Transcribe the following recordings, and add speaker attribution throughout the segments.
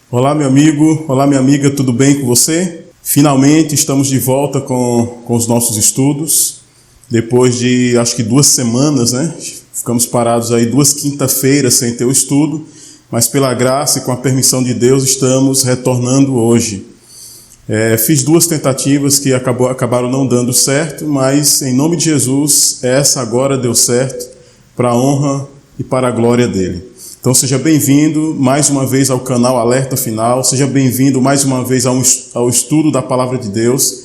Speaker 1: Olá, meu amigo, olá, minha amiga, tudo bem com você? Finalmente estamos de volta com os nossos estudos. Depois de, acho que 2 semanas, né? Ficamos parados aí 2 quinta-feiras sem ter o estudo, mas pela graça e com a permissão de Deus estamos retornando hoje. Fiz 2 tentativas que acabaram não dando certo, mas em nome de Jesus, essa agora deu certo para a honra e para a glória dele. Então seja bem-vindo mais uma vez ao canal Alerta Final, seja bem-vindo mais uma vez ao estudo da Palavra de Deus.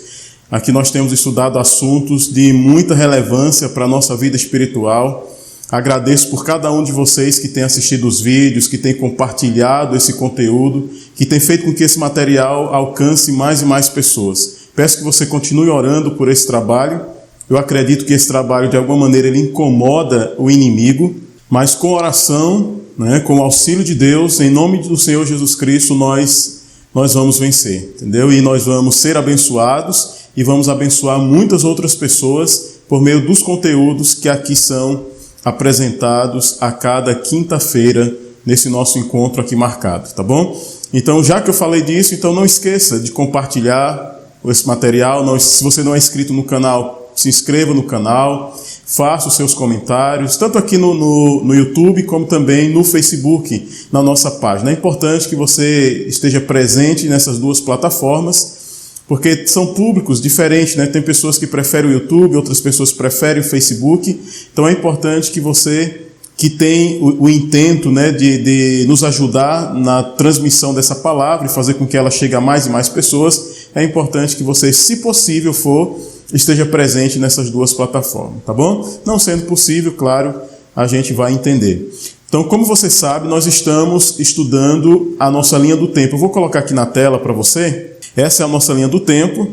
Speaker 1: Aqui nós temos estudado assuntos de muita relevância para a nossa vida espiritual. Agradeço por cada um de vocês que tem assistido os vídeos, que tem compartilhado esse conteúdo, que tem feito com que esse material alcance mais e mais pessoas. Peço que você continue orando por esse trabalho. Eu acredito que esse trabalho, de alguma maneira, ele incomoda o inimigo, mas com oração, com o auxílio de Deus, em nome do Senhor Jesus Cristo, nós vamos vencer, entendeu? E nós vamos ser abençoados e vamos abençoar muitas outras pessoas por meio dos conteúdos que aqui são apresentados a cada quinta-feira nesse nosso encontro aqui marcado, tá bom? Então, já que eu falei disso, então não esqueça de compartilhar esse material. Se você não é inscrito no canal, se inscreva no canal, faça os seus comentários, tanto aqui no YouTube como também no Facebook, na nossa página. É importante que você esteja presente nessas 2 plataformas, porque são públicos diferentes, né? Tem pessoas que preferem o YouTube, outras pessoas preferem o Facebook. Então é importante que você, que tem o intento, né, de nos ajudar na transmissão dessa palavra e fazer com que ela chegue a mais e mais pessoas, é importante que você, se possível for, esteja presente nessas 2 plataformas, tá bom? Não sendo possível, claro, a gente vai entender. Então, como você sabe, nós estamos estudando a nossa linha do tempo. Eu vou colocar aqui na tela para você. Essa é a nossa linha do tempo.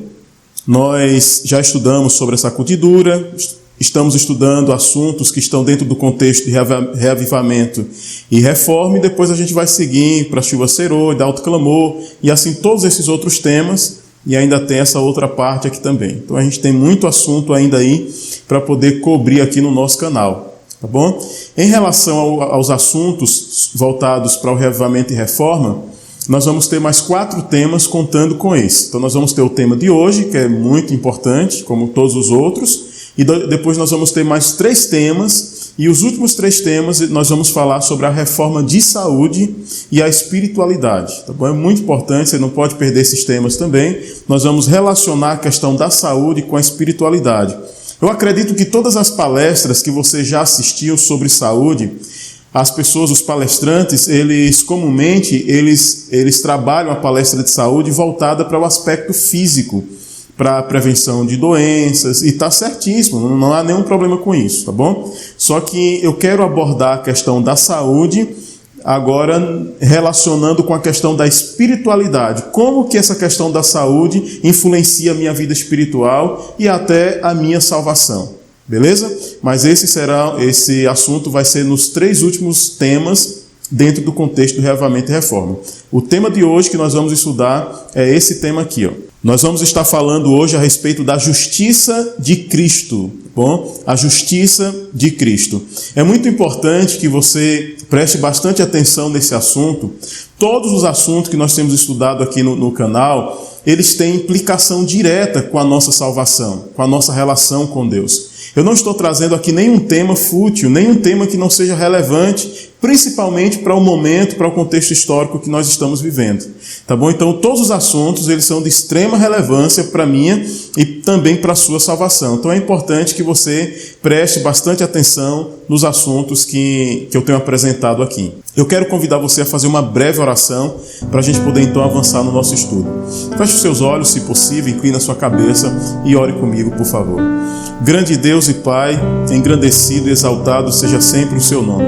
Speaker 1: Nós já estudamos sobre a sacudidura, estamos estudando assuntos que estão dentro do contexto de reavivamento e reforma, e depois a gente vai seguir para a chuva serô, e alto clamor, e assim todos esses outros temas. E ainda tem essa outra parte aqui também. Então a gente tem muito assunto ainda aí para poder cobrir aqui no nosso canal, tá bom? Em relação aos assuntos voltados para o reavivamento e reforma, nós vamos ter mais 4 temas contando com esse. Então nós vamos ter o tema de hoje, que é muito importante, como todos os outros, e depois nós vamos ter mais 3 temas, e os últimos 3 temas nós vamos falar sobre a reforma de saúde e a espiritualidade, tá bom? É muito importante, você não pode perder esses temas também. Nós vamos relacionar a questão da saúde com a espiritualidade. Eu acredito que todas as palestras que você já assistiu sobre saúde, as pessoas, os palestrantes, eles comumente trabalham a palestra de saúde voltada para o aspecto físico, para a prevenção de doenças, e está certíssimo, não há nenhum problema com isso, tá bom? Só que eu quero abordar a questão da saúde agora relacionando com a questão da espiritualidade. Como que essa questão da saúde influencia a minha vida espiritual e até a minha salvação, beleza? Mas esse assunto vai ser nos 3 últimos temas dentro do contexto do reavivamento e reforma. O tema de hoje que nós vamos estudar é esse tema aqui, ó. Nós vamos estar falando hoje a respeito da justiça de Cristo, bom? A justiça de Cristo. É muito importante que você preste bastante atenção nesse assunto. Todos os assuntos que nós temos estudado aqui no canal, eles têm implicação direta com a nossa salvação, com a nossa relação com Deus. Eu não estou trazendo aqui nenhum tema fútil, nenhum tema que não seja relevante, principalmente para o momento, para o contexto histórico que nós estamos vivendo. Tá bom? Então, todos os assuntos, eles são de extrema relevância para a minha e também para a sua salvação. Então, é importante que você preste bastante atenção nos assuntos que eu tenho apresentado aqui. Eu quero convidar você a fazer uma breve oração para a gente poder, então, avançar no nosso estudo. Feche os seus olhos, se possível, inclina a sua cabeça e ore comigo, por favor. Grande Deus e Pai, engrandecido e exaltado seja sempre o seu nome.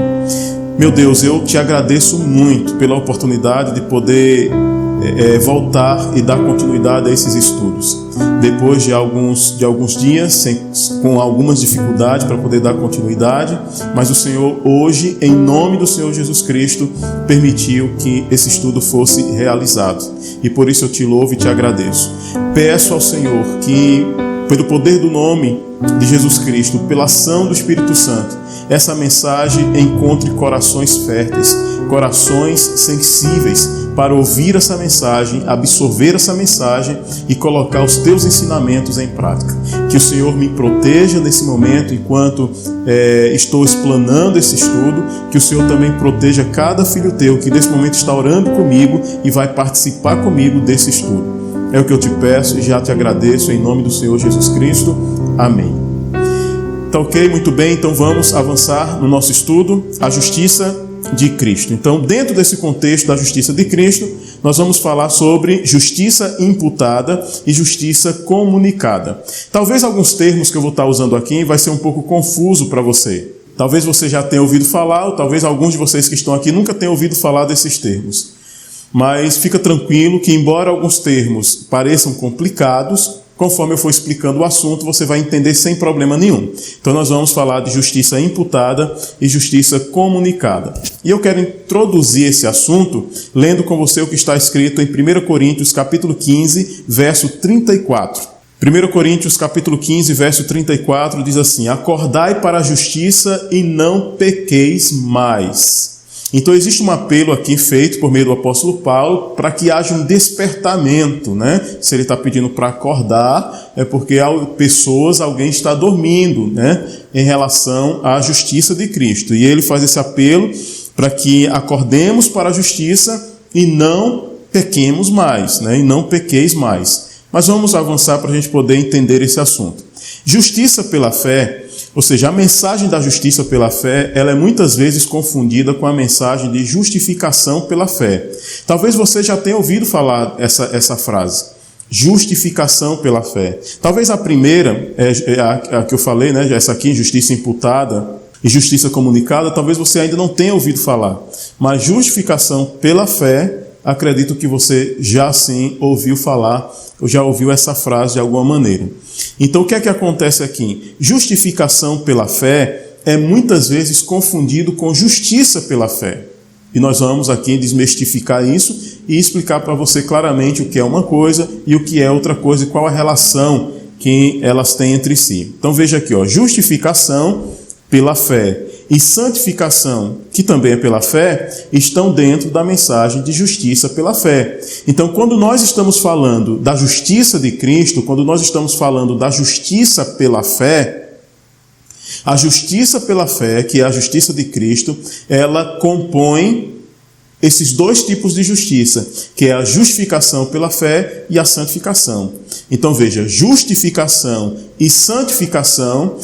Speaker 1: Meu Deus, eu te agradeço muito pela oportunidade de poder voltar e dar continuidade a esses estudos. Depois de alguns dias, com algumas dificuldades para poder dar continuidade, mas o Senhor hoje, em nome do Senhor Jesus Cristo, permitiu que esse estudo fosse realizado. E por isso eu te louvo e te agradeço. Peço ao Senhor que, pelo poder do nome de Jesus Cristo, pela ação do Espírito Santo, essa mensagem encontre corações férteis, corações sensíveis, para ouvir essa mensagem, absorver essa mensagem e colocar os teus ensinamentos em prática. Que o Senhor me proteja nesse momento enquanto estou explanando esse estudo, que o Senhor também proteja cada filho teu que nesse momento está orando comigo e vai participar comigo desse estudo. É o que eu te peço e já te agradeço em nome do Senhor Jesus Cristo. Amém. Tá ok? Muito bem, então vamos avançar no nosso estudo, a justiça de Cristo. Então, dentro desse contexto da justiça de Cristo, nós vamos falar sobre justiça imputada e justiça comunicada. Talvez alguns termos que eu vou estar usando aqui vai ser um pouco confuso para você. Talvez você já tenha ouvido falar, ou talvez alguns de vocês que estão aqui nunca tenham ouvido falar desses termos. Mas fica tranquilo que, embora alguns termos pareçam complicados, conforme eu for explicando o assunto, você vai entender sem problema nenhum. Então nós vamos falar de justiça imputada e justiça comunicada. E eu quero introduzir esse assunto lendo com você o que está escrito em 1 Coríntios capítulo 15, verso 34. 1 Coríntios capítulo 15, verso 34 diz assim: acordai para a justiça e não pequeis mais. Então existe um apelo aqui feito por meio do apóstolo Paulo para que haja um despertamento, né? Se ele está pedindo para acordar, é porque alguém está dormindo, né? Em relação à justiça de Cristo. E ele faz esse apelo para que acordemos para a justiça e não pequemos mais, né? E não pequeis mais. Mas vamos avançar para a gente poder entender esse assunto. Justiça pela fé, ou seja, a mensagem da justiça pela fé, ela é muitas vezes confundida com a mensagem de justificação pela fé. Talvez você já tenha ouvido falar essa frase, justificação pela fé. Talvez a primeira, a que eu falei, né, essa aqui, justiça imputada e justiça comunicada, talvez você ainda não tenha ouvido falar. Mas justificação pela fé, acredito que você já sim ouviu falar, ou já ouviu essa frase de alguma maneira. Então o que é que acontece aqui? Justificação pela fé é muitas vezes confundido com justiça pela fé. E nós vamos aqui desmistificar isso e explicar para você claramente o que é uma coisa e o que é outra coisa e qual a relação que elas têm entre si. Então veja aqui, justificação pela fé e santificação, que também é pela fé, estão dentro da mensagem de justiça pela fé. Então, quando nós estamos falando da justiça de Cristo, quando nós estamos falando da justiça pela fé, a justiça pela fé, que é a justiça de Cristo, ela compõe esses dois tipos de justiça, que é a justificação pela fé e a santificação. Então, veja, justificação e santificação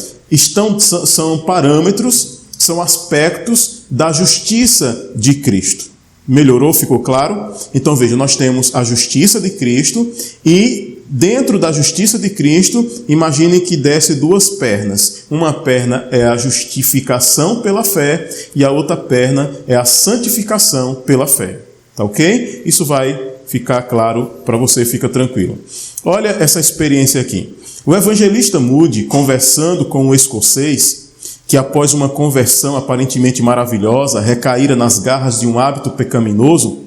Speaker 1: são parâmetros, são aspectos da justiça de Cristo. Melhorou? Ficou claro? Então veja, nós temos a justiça de Cristo e dentro da justiça de Cristo, imaginem que desce duas pernas. Uma perna é a justificação pela fé e a outra perna é a santificação pela fé. Tá ok? Isso vai ficar claro para você, fica tranquilo. Olha essa experiência aqui. O evangelista Moody, conversando com um escocês, que após uma conversão aparentemente maravilhosa, recaíra nas garras de um hábito pecaminoso,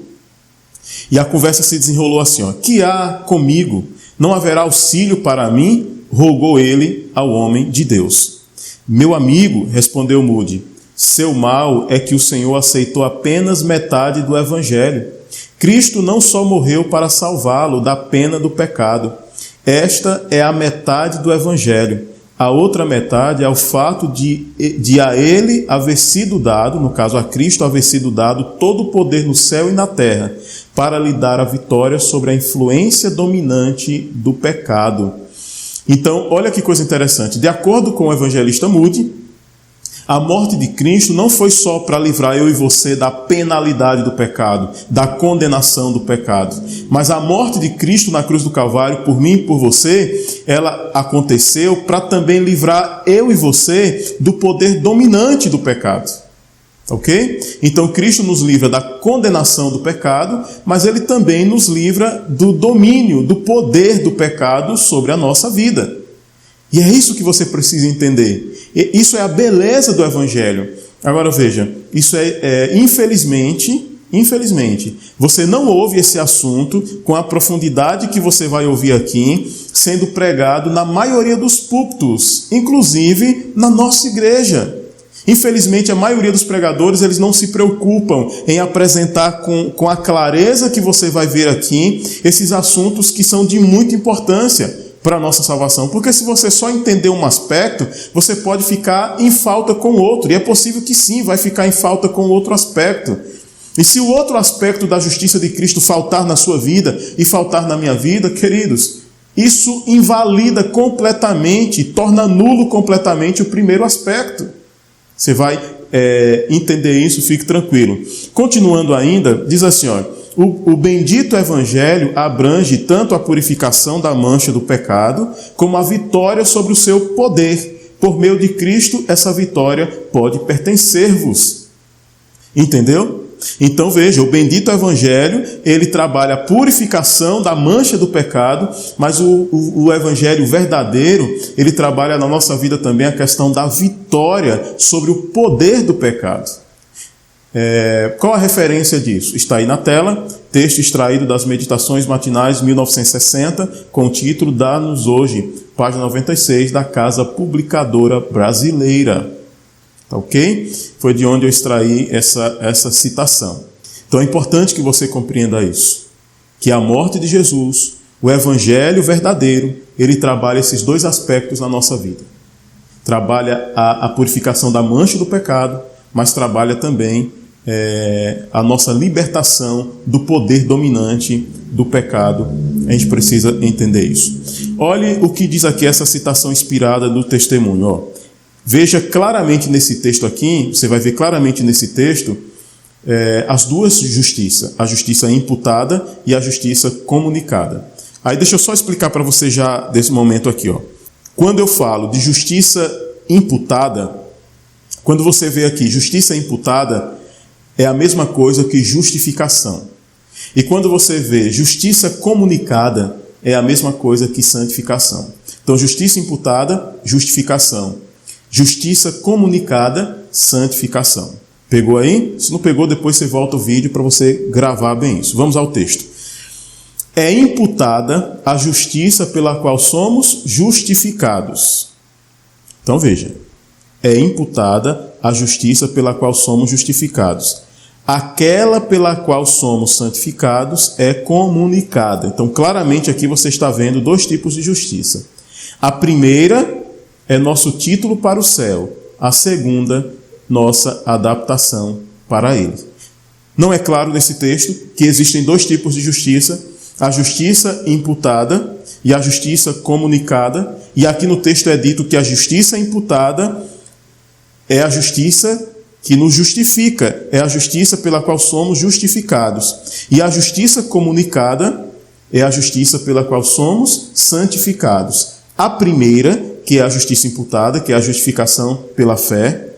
Speaker 1: e a conversa se desenrolou assim, que há comigo? Não haverá auxílio para mim? Rogou ele ao homem de Deus. Meu amigo, respondeu Moody, seu mal é que o Senhor aceitou apenas metade do evangelho. Cristo não só morreu para salvá-lo da pena do pecado. Esta é a metade do evangelho. A outra metade é o fato de a ele haver sido dado, no caso a Cristo haver sido dado, todo o poder no céu e na terra, para lhe dar a vitória sobre a influência dominante do pecado. Então, olha que coisa interessante. De acordo com o evangelista Moody, a morte de Cristo não foi só para livrar eu e você da penalidade do pecado, da condenação do pecado. Mas a morte de Cristo na cruz do Calvário, por mim e por você, ela aconteceu para também livrar eu e você do poder dominante do pecado. Ok? Então Cristo nos livra da condenação do pecado, mas Ele também nos livra do domínio, do poder do pecado sobre a nossa vida. E é isso que você precisa entender. Isso é a beleza do Evangelho. Agora veja, isso infelizmente, você não ouve esse assunto com a profundidade que você vai ouvir aqui, sendo pregado na maioria dos púlpitos, inclusive na nossa igreja. Infelizmente, a maioria dos pregadores, eles não se preocupam em apresentar com a clareza que você vai ver aqui, esses assuntos que são de muita importância para a nossa salvação. Porque se você só entender um aspecto, você pode ficar em falta com o outro. E é possível que sim, vai ficar em falta com outro aspecto. E se o outro aspecto da justiça de Cristo faltar na sua vida e faltar na minha vida, queridos, isso invalida completamente, torna nulo completamente o primeiro aspecto. Você vai entender isso, fique tranquilo. Continuando ainda, diz assim, ó, o bendito evangelho abrange tanto a purificação da mancha do pecado, como a vitória sobre o seu poder. Por meio de Cristo, essa vitória pode pertencer-vos. Entendeu? Então veja, o bendito evangelho, ele trabalha a purificação da mancha do pecado, mas o evangelho verdadeiro, ele trabalha na nossa vida também a questão da vitória sobre o poder do pecado. Qual a referência disso? Está aí na tela, texto extraído das Meditações Matinais 1960, com o título Dá-nos Hoje, página 96 da Casa Publicadora Brasileira. Tá ok? Foi de onde eu extraí essa citação. Então é importante que você compreenda isso. Que a morte de Jesus, o evangelho verdadeiro, ele trabalha esses dois aspectos na nossa vida. Trabalha a purificação da mancha do pecado, mas trabalha também a nossa libertação do poder dominante do pecado. A gente precisa entender isso. Olhe o que diz aqui essa citação inspirada do testemunho. Ó. Veja claramente nesse texto aqui, você vai ver claramente nesse texto as duas justiças, a justiça imputada e a justiça comunicada. Aí deixa eu só explicar para você já desse momento aqui. Ó. Quando eu falo de justiça imputada, quando você vê aqui justiça imputada, é a mesma coisa que justificação. E quando você vê justiça comunicada, é a mesma coisa que santificação. Então, justiça imputada, justificação. Justiça comunicada, santificação. Pegou aí? Se não pegou, depois você volta o vídeo para você gravar bem isso. Vamos ao texto. É imputada a justiça pela qual somos justificados. Então veja. É imputada a justiça pela qual somos justificados. Aquela pela qual somos santificados é comunicada. Então, claramente aqui você está vendo dois tipos de justiça. A primeira é nosso título para o céu. A segunda, nossa adaptação para ele. Não é claro nesse texto que existem dois tipos de justiça, a justiça imputada e a justiça comunicada. E aqui no texto é dito que a justiça imputada é a justiça que nos justifica, é a justiça pela qual somos justificados. E a justiça comunicada é a justiça pela qual somos santificados. A primeira, que é a justiça imputada, que é a justificação pela fé,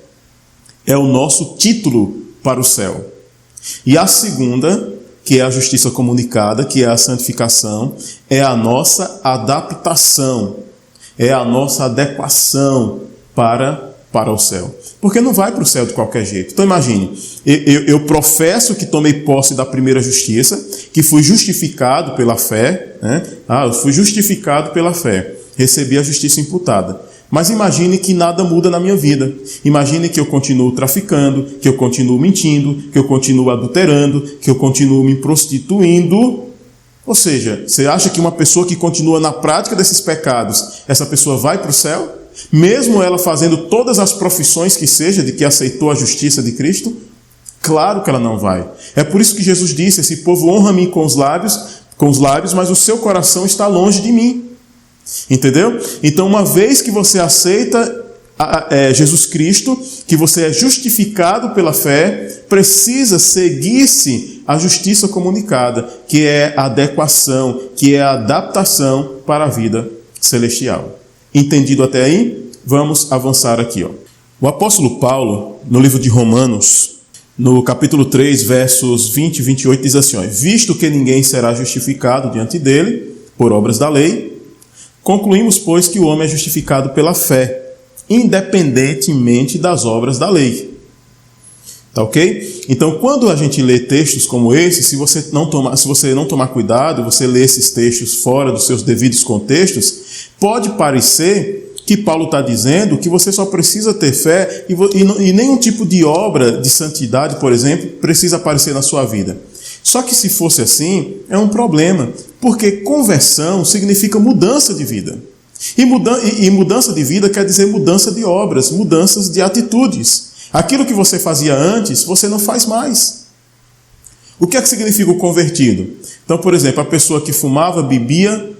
Speaker 1: é o nosso título para o céu. E a segunda, que é a justiça comunicada, que é a santificação, é a nossa adaptação, é a nossa adequação para o céu. Porque não vai para o céu de qualquer jeito. Então imagine, eu professo que tomei posse da primeira justiça, que fui justificado pela fé, né? Eu fui justificado pela fé. Recebi a justiça imputada. Mas imagine que nada muda na minha vida. Imagine que eu continuo traficando, que eu continuo mentindo, que eu continuo adulterando, que eu continuo me prostituindo. Ou seja, você acha que uma pessoa que continua na prática desses pecados, essa pessoa vai para o céu? Mesmo ela fazendo todas as profissões que seja de que aceitou a justiça de Cristo? Claro que ela não vai. É por isso que Jesus disse, esse povo honra-me com os lábios, mas o seu coração está longe de mim. Entendeu? Então, uma vez que você aceita Jesus Cristo, que você é justificado pela fé, precisa seguir-se a justiça comunicada, que é a adequação, que é a adaptação para a vida celestial. Entendido até aí? Vamos avançar aqui. O apóstolo Paulo, no livro de Romanos, no capítulo 3, versos 20 e 28, diz assim, visto que ninguém será justificado diante dele, por obras da lei, concluímos, pois, que o homem é justificado pela fé, independentemente das obras da lei. Tá ok? Então, quando a gente lê textos como esse, se você não tomar cuidado, você lê esses textos fora dos seus devidos contextos, pode parecer que Paulo está dizendo que você só precisa ter fé e nenhum tipo de obra de santidade, por exemplo, precisa aparecer na sua vida. Só que se fosse assim, é um problema, porque conversão significa mudança de vida. E mudança de vida quer dizer mudança de obras, mudanças de atitudes. Aquilo que você fazia antes, você não faz mais. O que é que significa o convertido? Então, por exemplo, a pessoa que fumava, bebia,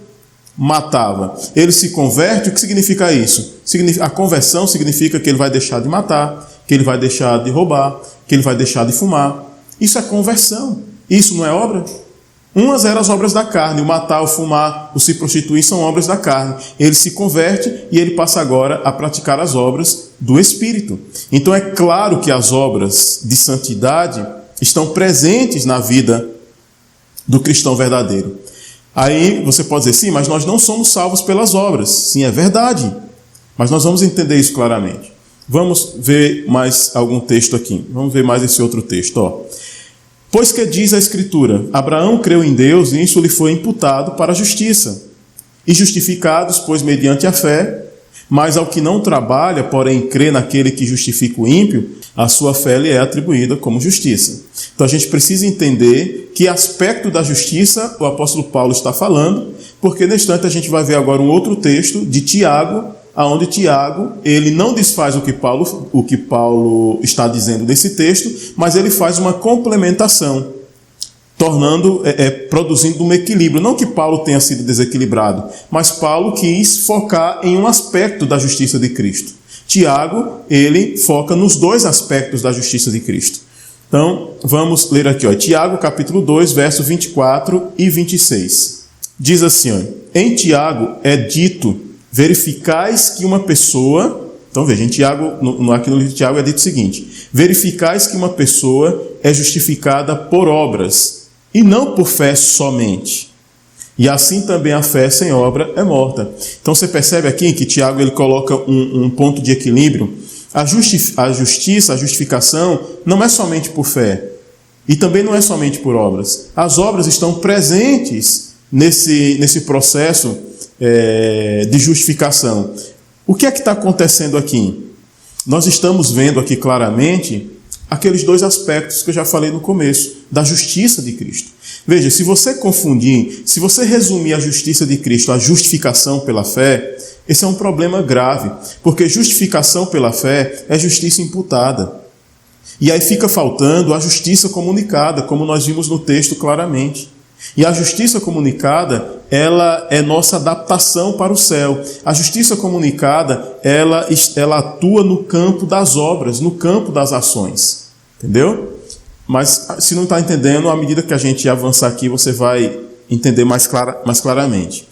Speaker 1: matava. Ele se converte, o que significa isso? A conversão significa que ele vai deixar de matar, que ele vai deixar de roubar, que ele vai deixar de fumar. Isso é conversão. Isso não é obra? Umas eram as obras da carne, o matar, o fumar, o se prostituir são obras da carne. Ele se converte e ele passa agora a praticar as obras do Espírito. Então é claro que as obras de santidade estão presentes na vida do cristão verdadeiro. Aí você pode dizer, sim, mas nós não somos salvos pelas obras. Sim, é verdade. Mas nós vamos entender isso claramente. Vamos ver mais algum texto aqui. Vamos ver mais esse outro texto. Pois que diz a Escritura, Abraão creu em Deus e isso lhe foi imputado para a justiça. E justificados, pois mediante a fé, mas ao que não trabalha, porém crê naquele que justifica o ímpio, a sua fé lhe é atribuída como justiça. Então a gente precisa entender que aspecto da justiça o apóstolo Paulo está falando, porque neste instante a gente vai ver agora um outro texto de Tiago, aonde Tiago, ele não desfaz o que Paulo está dizendo nesse texto, mas ele faz uma complementação, produzindo um equilíbrio. Não que Paulo tenha sido desequilibrado, mas Paulo quis focar em um aspecto da justiça de Cristo. Tiago, ele foca nos dois aspectos da justiça de Cristo. Então, vamos ler aqui, Tiago capítulo 2, versos 24 e 26. Diz assim, em Tiago é dito, verificais que uma pessoa... Então veja, aqui no livro de Tiago é dito o seguinte, verificais que uma pessoa é justificada por obras, e não por fé somente. E assim também a fé sem obra é morta. Então você percebe aqui que Tiago ele coloca um ponto de equilíbrio. A justiça, a justificação, não é somente por fé. E também não é somente por obras. As obras estão presentes nesse processo de justificação. O que é que está acontecendo aqui? Nós estamos vendo aqui claramente aqueles dois aspectos que eu já falei no começo, da justiça de Cristo. Veja, se você confundir, se você resumir a justiça de Cristo, a justificação pela fé, esse é um problema grave, porque justificação pela fé é justiça imputada. E aí fica faltando a justiça comunicada, como nós vimos no texto claramente. E a justiça comunicada, ela é nossa adaptação para o céu. A justiça comunicada, ela atua no campo das obras, no campo das ações. Entendeu? Mas se não está entendendo, à medida que a gente avançar aqui, você vai entender mais claramente.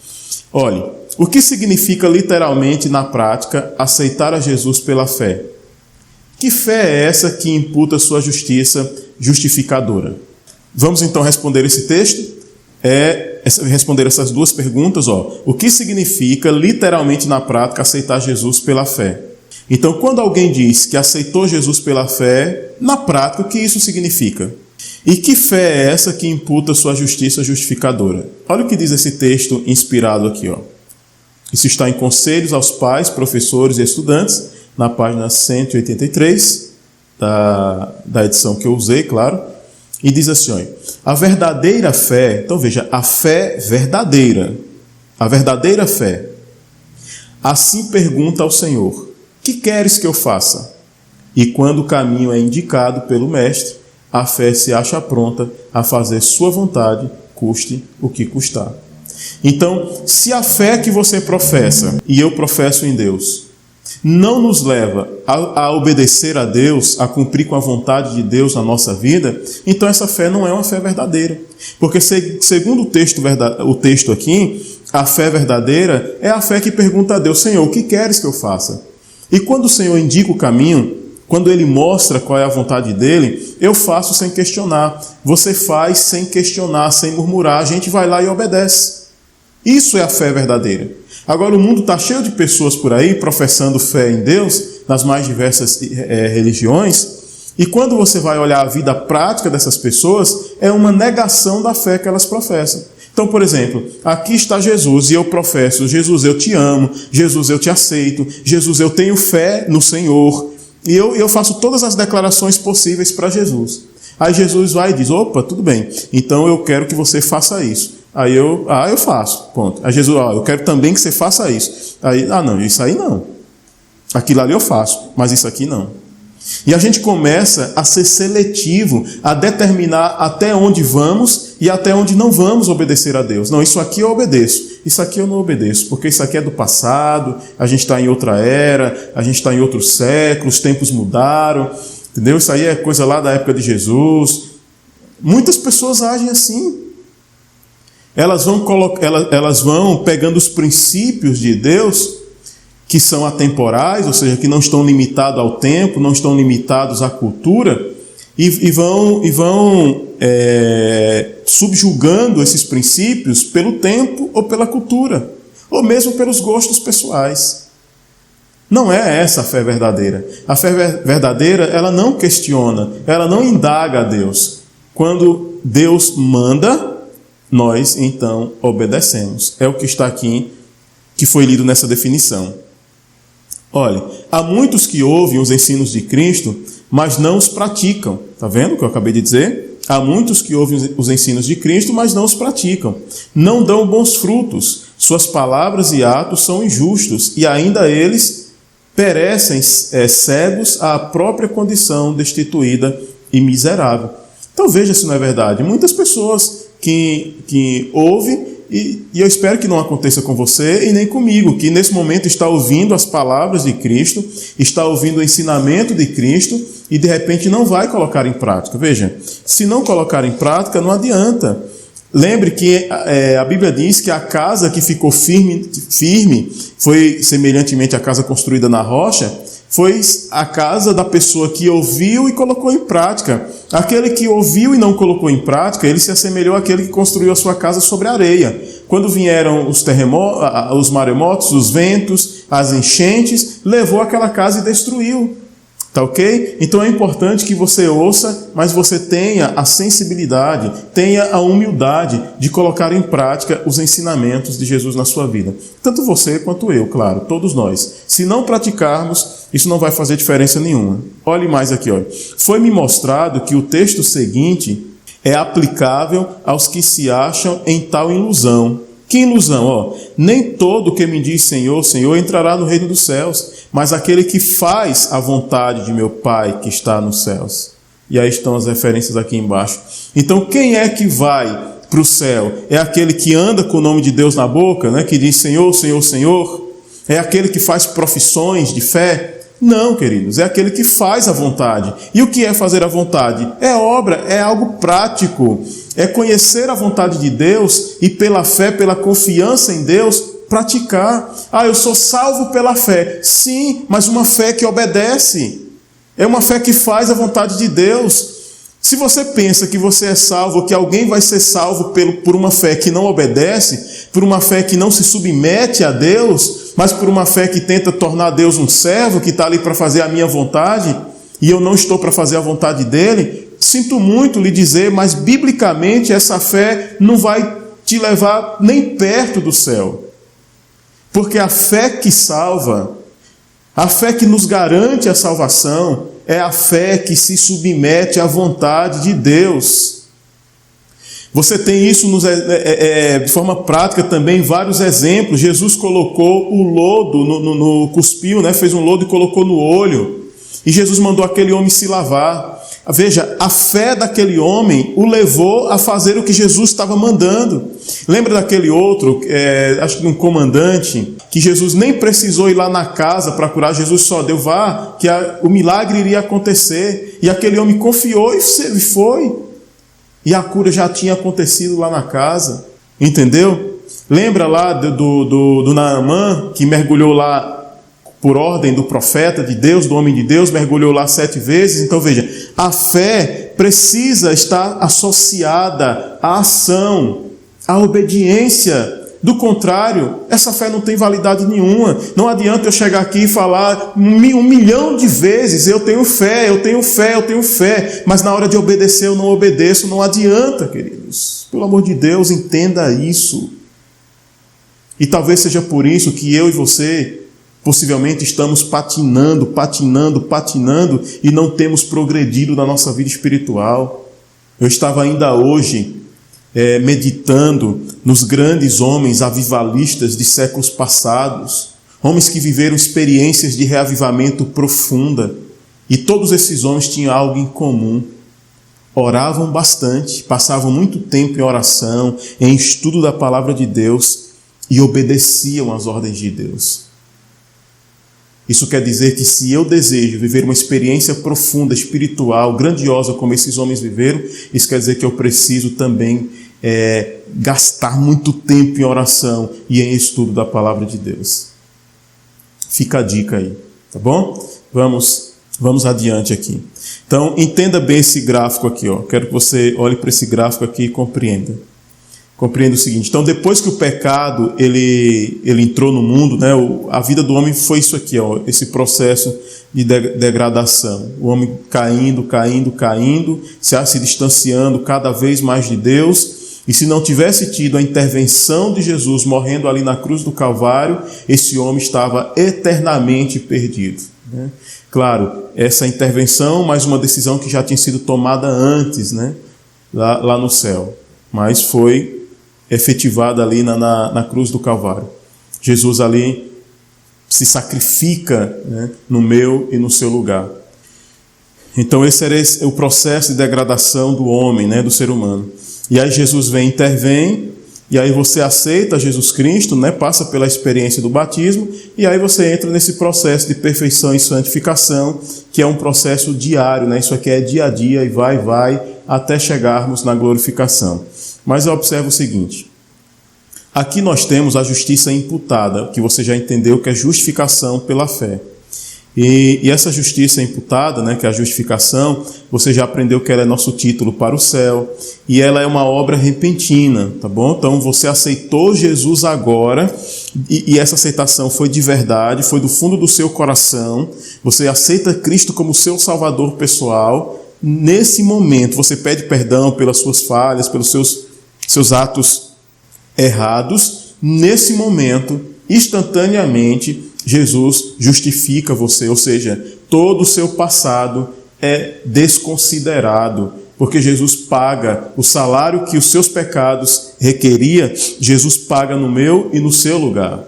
Speaker 1: Olhe, o que significa literalmente, na prática, aceitar a Jesus pela fé? Que fé é essa que imputa sua justiça justificadora? Vamos então responder esse texto? Responder essas duas perguntas. O que significa literalmente, na prática, aceitar Jesus pela fé? Então, quando alguém diz que aceitou Jesus pela fé, na prática, o que isso significa? E que fé é essa que imputa sua justiça justificadora? Olha o que diz esse texto inspirado aqui. Isso está em Conselhos aos Pais, Professores e Estudantes, na página 183, da edição que eu usei, claro. E diz assim, a verdadeira fé, então veja, a fé verdadeira, a verdadeira fé, assim pergunta ao Senhor, que queres que eu faça? E quando o caminho é indicado pelo Mestre, a fé se acha pronta a fazer sua vontade, custe o que custar. Então, se a fé que você professa, e eu professo em Deus, não nos leva a obedecer a Deus, a cumprir com a vontade de Deus na nossa vida, então essa fé não é uma fé verdadeira. Porque segundo o texto aqui, a fé verdadeira é a fé que pergunta a Deus, Senhor, o que queres que eu faça? E quando o Senhor indica o caminho, quando Ele mostra qual é a vontade dEle, eu faço sem questionar. Você faz sem questionar, sem murmurar, a gente vai lá e obedece. Isso é a fé verdadeira. Agora o mundo está cheio de pessoas por aí professando fé em Deus, nas mais diversas religiões, e quando você vai olhar a vida prática dessas pessoas, é uma negação da fé que elas professam. Então, por exemplo, aqui está Jesus e eu professo: Jesus, eu te amo, Jesus, eu te aceito, Jesus, eu tenho fé no Senhor. E eu faço todas as declarações possíveis para Jesus. Aí Jesus vai e diz: opa, tudo bem, então eu quero que você faça isso. Aí eu faço, ponto. Aí Jesus: eu quero também que você faça isso. Aí, não, isso aí não. Aquilo ali eu faço, mas isso aqui não. E a gente começa a ser seletivo, a determinar até onde vamos e até onde não vamos obedecer a Deus. Não, isso aqui eu obedeço, isso aqui eu não obedeço, porque isso aqui é do passado, a gente está em outra era, a gente está em outro século, os tempos mudaram, entendeu? Isso aí é coisa lá da época de Jesus. Muitas pessoas agem assim. Elas vão pegando os princípios de Deus, que são atemporais, ou seja, que não estão limitados ao tempo, não estão limitados à cultura, e vão subjugando esses princípios pelo tempo ou pela cultura, ou mesmo pelos gostos pessoais. Não é essa a fé verdadeira. A fé verdadeira, ela não questiona, ela não indaga a Deus. Quando Deus manda, nós então obedecemos. É o que está aqui, que foi lido nessa definição. Olha, há muitos que ouvem os ensinos de Cristo, mas não os praticam. Está vendo o que eu acabei de dizer? Há muitos que ouvem os ensinos de Cristo, mas não os praticam. Não dão bons frutos. Suas palavras e atos são injustos, e ainda eles perecem cegos à própria condição destituída e miserável. Então veja se não é verdade. Muitas pessoas que ouvem, e eu espero que não aconteça com você e nem comigo, que nesse momento está ouvindo as palavras de Cristo, está ouvindo o ensinamento de Cristo e de repente não vai colocar em prática. Veja, se não colocar em prática, não adianta. Lembre que a Bíblia diz que a casa que ficou firme foi semelhantemente à casa construída na rocha, foi a casa da pessoa que ouviu e colocou em prática. Aquele que ouviu e não colocou em prática, ele se assemelhou àquele que construiu a sua casa sobre a areia. Quando vieram os terremotos, os maremotos, os ventos, as enchentes, levou aquela casa e destruiu. Tá ok? Então é importante que você ouça, mas você tenha a sensibilidade, tenha a humildade de colocar em prática os ensinamentos de Jesus na sua vida. Tanto você quanto eu, claro, todos nós. Se não praticarmos, isso não vai fazer diferença nenhuma. Olhe mais aqui, olha. Foi-me mostrado que o texto seguinte é aplicável aos que se acham em tal ilusão. Que ilusão? Nem todo que me diz Senhor, Senhor entrará no reino dos céus, mas aquele que faz a vontade de meu Pai que está nos céus. E aí estão as referências aqui embaixo. Então quem é que vai para o céu? É aquele que anda com o nome de Deus na boca, né? Que diz Senhor, Senhor, Senhor? É aquele que faz profissões de fé? Não, queridos, é aquele que faz a vontade. E o que é fazer a vontade? É obra, é algo prático. É conhecer a vontade de Deus e pela fé, pela confiança em Deus, praticar. Eu sou salvo pela fé. Sim, mas uma fé que obedece. É uma fé que faz a vontade de Deus. Se você pensa que você é salvo, que alguém vai ser salvo por uma fé que não obedece, por uma fé que não se submete a Deus, mas por uma fé que tenta tornar Deus um servo, que está ali para fazer a minha vontade, e eu não estou para fazer a vontade dele, sinto muito lhe dizer, mas biblicamente essa fé não vai te levar nem perto do céu. Porque a fé que salva, a fé que nos garante a salvação, é a fé que se submete à vontade de Deus. Você tem isso de forma prática também, vários exemplos. Jesus colocou o lodo, cuspiu, né? Fez um lodo e colocou no olho. E Jesus mandou aquele homem se lavar. Veja, a fé daquele homem o levou a fazer o que Jesus estava mandando. Lembra daquele outro, acho que um comandante, que Jesus nem precisou ir lá na casa para curar, Jesus só deu, vá, que o milagre iria acontecer. E aquele homem confiou e foi. E a cura já tinha acontecido lá na casa. Entendeu? Lembra lá do Naamã, que mergulhou lá por ordem do profeta de Deus, do homem de Deus, mergulhou lá 7 vezes. Então veja, a fé precisa estar associada à ação, à obediência. Do contrário, essa fé não tem validade nenhuma. Não adianta eu chegar aqui e falar 1 milhão de vezes, eu tenho fé, eu tenho fé, eu tenho fé, mas na hora de obedecer eu não obedeço, não adianta, queridos. Pelo amor de Deus, entenda isso. E talvez seja por isso que eu e você possivelmente estamos patinando e não temos progredido na nossa vida espiritual. Eu estava ainda hoje meditando nos grandes homens avivalistas de séculos passados, homens que viveram experiências de reavivamento profunda, e todos esses homens tinham algo em comum. Oravam bastante, passavam muito tempo em oração, em estudo da palavra de Deus e obedeciam às ordens de Deus. Isso quer dizer que se eu desejo viver uma experiência profunda, espiritual, grandiosa como esses homens viveram, isso quer dizer que eu preciso também gastar muito tempo em oração e em estudo da palavra de Deus. Fica a dica aí, tá bom? Vamos adiante aqui. Então, entenda bem esse gráfico aqui, ó. Quero que você olhe para esse gráfico aqui e compreenda. Compreenda o seguinte: então, depois que o pecado ele entrou no mundo, né, a vida do homem foi isso aqui, ó, esse processo de degradação. O homem caindo, se distanciando cada vez mais de Deus. E se não tivesse tido a intervenção de Jesus morrendo ali na cruz do Calvário, esse homem estava eternamente perdido, né? Claro, essa intervenção, mais uma decisão que já tinha sido tomada antes, né, lá no céu, mas foi efetivada ali na cruz do Calvário. Jesus ali se sacrifica, né, no meu e no seu lugar. Então esse era o processo de degradação do homem, né, do ser humano. E aí Jesus intervém, e aí você aceita Jesus Cristo, né, passa pela experiência do batismo, e aí você entra nesse processo de perfeição e santificação, que é um processo diário, né? Isso aqui é dia a dia e vai, até chegarmos na glorificação. Mas eu observo o seguinte: aqui nós temos a justiça imputada, que você já entendeu que é justificação pela fé. E essa justiça imputada, né, que é a justificação, você já aprendeu que ela é nosso título para o céu, e ela é uma obra repentina, tá bom? Então você aceitou Jesus agora, e essa aceitação foi de verdade, foi do fundo do seu coração, você aceita Cristo como seu Salvador pessoal. Nesse momento você pede perdão pelas suas falhas, pelos seus atos errados. Nesse momento, instantaneamente, Jesus justifica você, ou seja, todo o seu passado é desconsiderado, porque Jesus paga o salário que os seus pecados requeria, Jesus paga no meu e no seu lugar.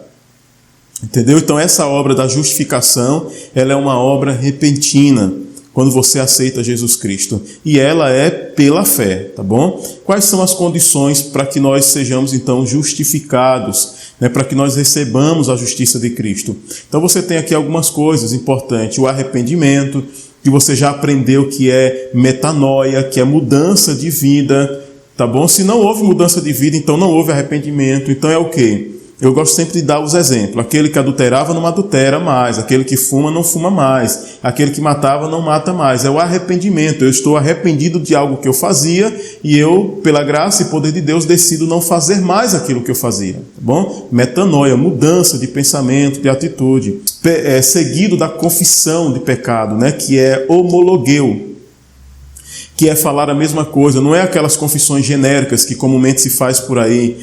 Speaker 1: Entendeu? Então essa obra da justificação, ela é uma obra repentina, quando você aceita Jesus Cristo. E ela é pela fé, tá bom? Quais são as condições para que nós sejamos, então, justificados, né? Para que nós recebamos a justiça de Cristo? Então você tem aqui algumas coisas importantes. O arrependimento, que você já aprendeu que é metanoia, que é mudança de vida, tá bom? Se não houve mudança de vida, então não houve arrependimento. Então é o quê? Eu gosto sempre de dar os exemplos. Aquele que adulterava não adultera mais. Aquele que fuma não fuma mais. Aquele que matava não mata mais. É o arrependimento. Eu estou arrependido de algo que eu fazia e eu, pela graça e poder de Deus, decido não fazer mais aquilo que eu fazia. Tá bom? Metanoia, mudança de pensamento, de atitude. Seguido da confissão de pecado, né? Que é homologueu, que é falar a mesma coisa. Não é aquelas confissões genéricas que comumente se faz por aí.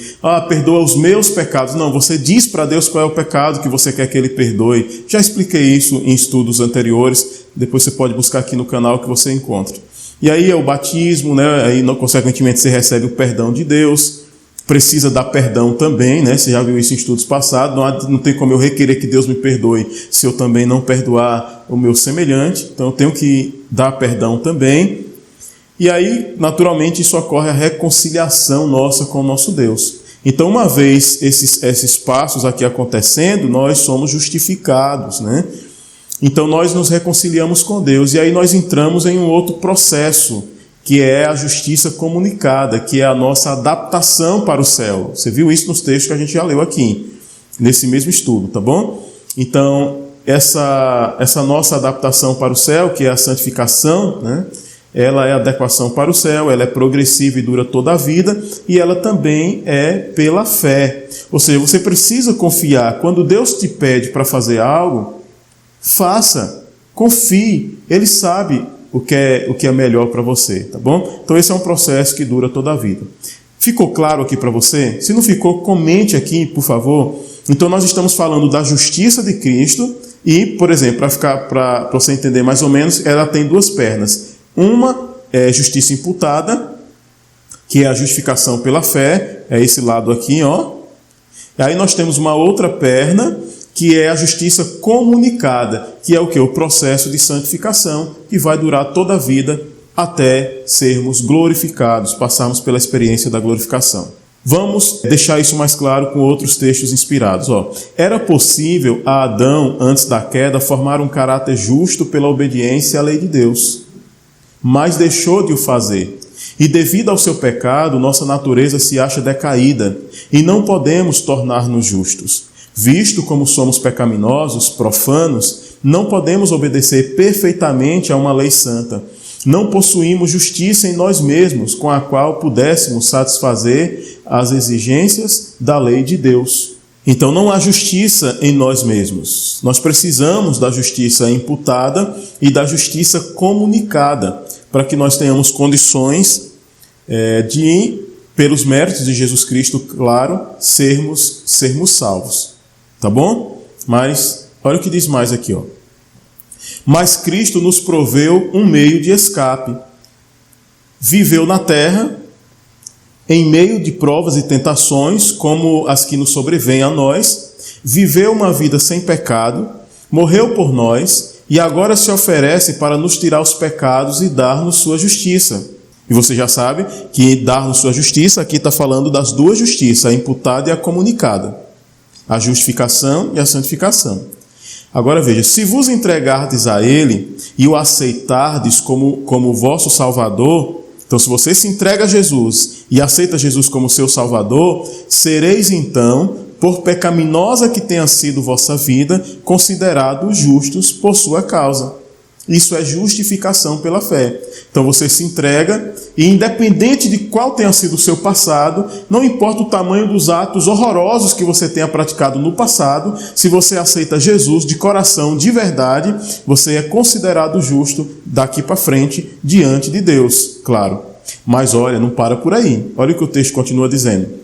Speaker 1: Perdoa os meus pecados. Não, você diz para Deus qual é o pecado que você quer que Ele perdoe. Já expliquei isso em estudos anteriores. Depois você pode buscar aqui no canal que você encontra. E aí é o batismo, né? Aí, consequentemente, você recebe o perdão de Deus. Precisa dar perdão também, né? Você já viu isso em estudos passados. Não tem como eu requerer que Deus me perdoe se eu também não perdoar o meu semelhante. Então eu tenho que dar perdão também. E aí, naturalmente, isso ocorre a reconciliação nossa com o nosso Deus. Então, uma vez esses passos aqui acontecendo, nós somos justificados, né? Então, nós nos reconciliamos com Deus. E aí nós entramos em um outro processo, que é a justiça comunicada, que é a nossa adaptação para o céu. Você viu isso nos textos que a gente já leu aqui, nesse mesmo estudo, tá bom? Então, essa nossa adaptação para o céu, que é a santificação, né? Ela é adequação para o céu, ela é progressiva e dura toda a vida, e ela também é pela fé. Ou seja, você precisa confiar. Quando Deus te pede para fazer algo, faça, confie. Ele sabe o que é melhor para você, tá bom? Então esse é um processo que dura toda a vida. Ficou claro aqui para você? Se não ficou, comente aqui, por favor. Então nós estamos falando da justiça de Cristo e, por exemplo, para você entender mais ou menos, ela tem duas pernas. Uma é justiça imputada, que é a justificação pela fé, é esse lado aqui, ó. E aí nós temos uma outra perna, que é a justiça comunicada, que é o que? O processo de santificação, que vai durar toda a vida até sermos glorificados, passarmos pela experiência da glorificação. Vamos deixar isso mais claro com outros textos inspirados. Era possível a Adão, antes da queda, formar um caráter justo pela obediência à lei de Deus, mas deixou de o fazer. E devido ao seu pecado, nossa natureza se acha decaída e não podemos tornar-nos justos. Visto como somos pecaminosos, profanos, não podemos obedecer perfeitamente a uma lei santa. Não possuímos justiça em nós mesmos, com a qual pudéssemos satisfazer as exigências da lei de Deus. Então não há justiça em nós mesmos. Nós precisamos da justiça imputada e da justiça comunicada, para que nós tenhamos condições de, pelos méritos de Jesus Cristo, claro, sermos salvos. Tá bom? Mas olha o que diz mais aqui, ó. Mas Cristo nos proveu um meio de escape. Viveu na terra, em meio de provas e tentações, como as que nos sobrevêm a nós, viveu uma vida sem pecado, morreu por nós e agora se oferece para nos tirar os pecados e dar-nos sua justiça. E você já sabe que dar-nos sua justiça, aqui está falando das duas justiças, a imputada e a comunicada. A justificação e a santificação. Agora veja, se vos entregardes a Ele e o aceitardes como vosso Salvador, então se você se entrega a Jesus e aceita Jesus como seu Salvador, sereis então, por pecaminosa que tenha sido vossa vida, considerados justos por sua causa. Isso é justificação pela fé. Então você se entrega e, independente de qual tenha sido o seu passado, não importa o tamanho dos atos horrorosos que você tenha praticado no passado, se você aceita Jesus de coração, de verdade, você é considerado justo daqui para frente diante de Deus, claro. Mas olha, não para por aí. Olha o que o texto continua dizendo.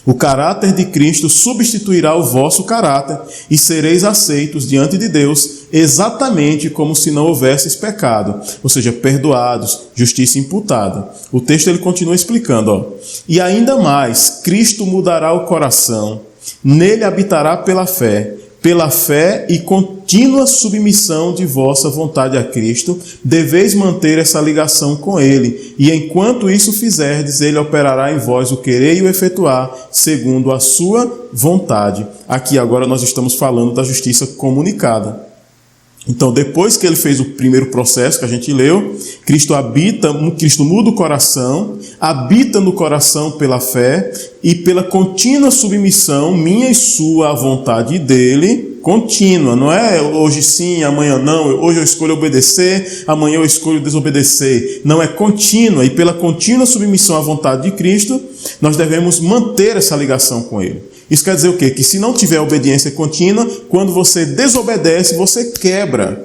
Speaker 1: O caráter de Cristo substituirá o vosso caráter e sereis aceitos diante de Deus exatamente como se não houvesseis pecado, ou seja, perdoados, justiça imputada. O texto ele continua explicando, E ainda mais, Cristo mudará o coração, nele habitará pela fé e contínua submissão de vossa vontade a Cristo, deveis manter essa ligação com Ele, e enquanto isso fizerdes, Ele operará em vós o querer e o efetuar, segundo a sua vontade. Aqui agora nós estamos falando da justiça comunicada. Então, depois que ele fez o primeiro processo que a gente leu, Cristo muda o coração, habita no coração pela fé e pela contínua submissão, minha e sua, à vontade dele, contínua, não é hoje sim, amanhã não, hoje eu escolho obedecer, amanhã eu escolho desobedecer. Não, é contínua, e pela contínua submissão à vontade de Cristo, nós devemos manter essa ligação com Ele. Isso quer dizer o quê? Que se não tiver obediência contínua, quando você desobedece, você quebra.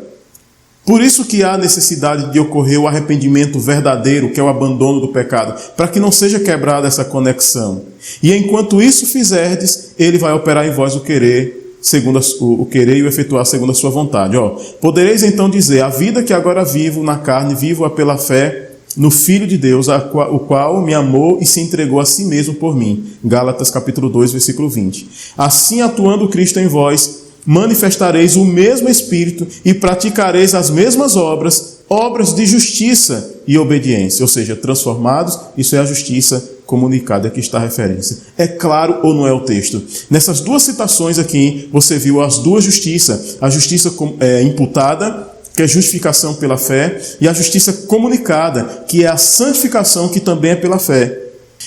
Speaker 1: Por isso que há necessidade de ocorrer o arrependimento verdadeiro, que é o abandono do pecado, para que não seja quebrada essa conexão. E enquanto isso fizerdes, Ele vai operar em vós o querer, segundo o querer e o efetuar segundo a sua vontade. Podereis então dizer, a vida que agora vivo na carne, vivo-a pela fé no Filho de Deus, o qual me amou e se entregou a si mesmo por mim. Gálatas capítulo 2, versículo 20. Assim, atuando Cristo em vós, manifestareis o mesmo Espírito e praticareis as mesmas obras de justiça e obediência. Ou seja, transformados, isso é a justiça comunicada, aqui está a referência. É claro ou não é o texto? Nessas duas citações aqui, você viu as duas justiças. A justiça imputada, que é justificação pela fé, e a justiça comunicada, que é a santificação, que também é pela fé.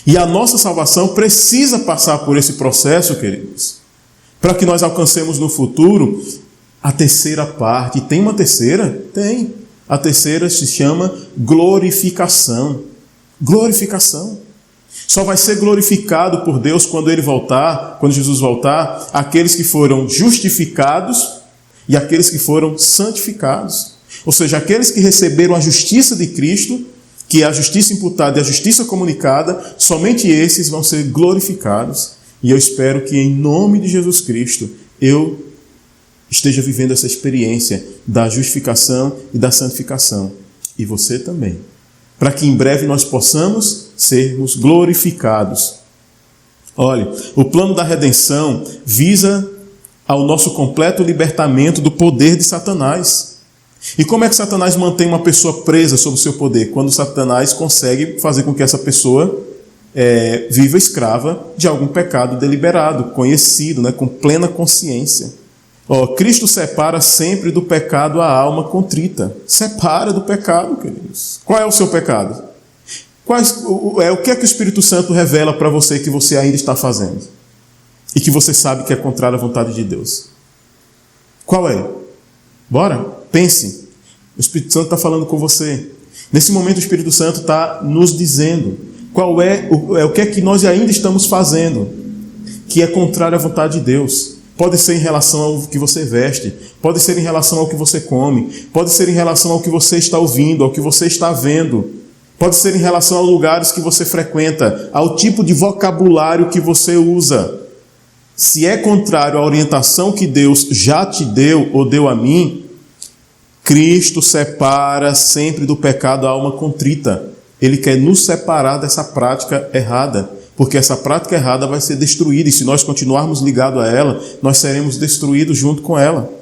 Speaker 1: E a nossa salvação precisa passar por esse processo, queridos, para que nós alcancemos no futuro a terceira parte. E tem uma terceira? Tem. A terceira se chama glorificação. Glorificação. Só vai ser glorificado por Deus quando Ele voltar, quando Jesus voltar, aqueles que foram justificados e aqueles que foram santificados. Ou seja, aqueles que receberam a justiça de Cristo que é a justiça imputada e a justiça comunicada, somente esses vão ser glorificados. E eu espero que, em nome de Jesus Cristo, eu esteja vivendo essa experiência da justificação e da santificação. E você também. Para que em breve nós possamos sermos glorificados. Olha, o plano da redenção visa ao nosso completo libertamento do poder de Satanás. E como é que Satanás mantém uma pessoa presa sob o seu poder? Quando Satanás consegue fazer com que essa pessoa viva escrava de algum pecado deliberado, conhecido, com plena consciência. Cristo separa sempre do pecado a alma contrita. Separa do pecado, queridos. Qual é o seu pecado? O que é que o Espírito Santo revela para você que você ainda está fazendo? E que você sabe que é contrário à vontade de Deus? Qual é? Bora, pense. O Espírito Santo está falando com você. Nesse momento o Espírito Santo está nos dizendo qual o que é que nós ainda estamos fazendo que é contrário à vontade de Deus. Pode ser em relação ao que você veste, pode ser em relação ao que você come, pode ser em relação ao que você está ouvindo, ao que você está vendo, pode ser em relação aos lugares que você frequenta, ao tipo de vocabulário que você usa. Se é contrário à orientação que Deus já te deu ou deu a mim, Cristo separa sempre do pecado a alma contrita. Ele quer nos separar dessa prática errada, porque essa prática errada vai ser destruída, e se nós continuarmos ligados a ela, nós seremos destruídos junto com ela.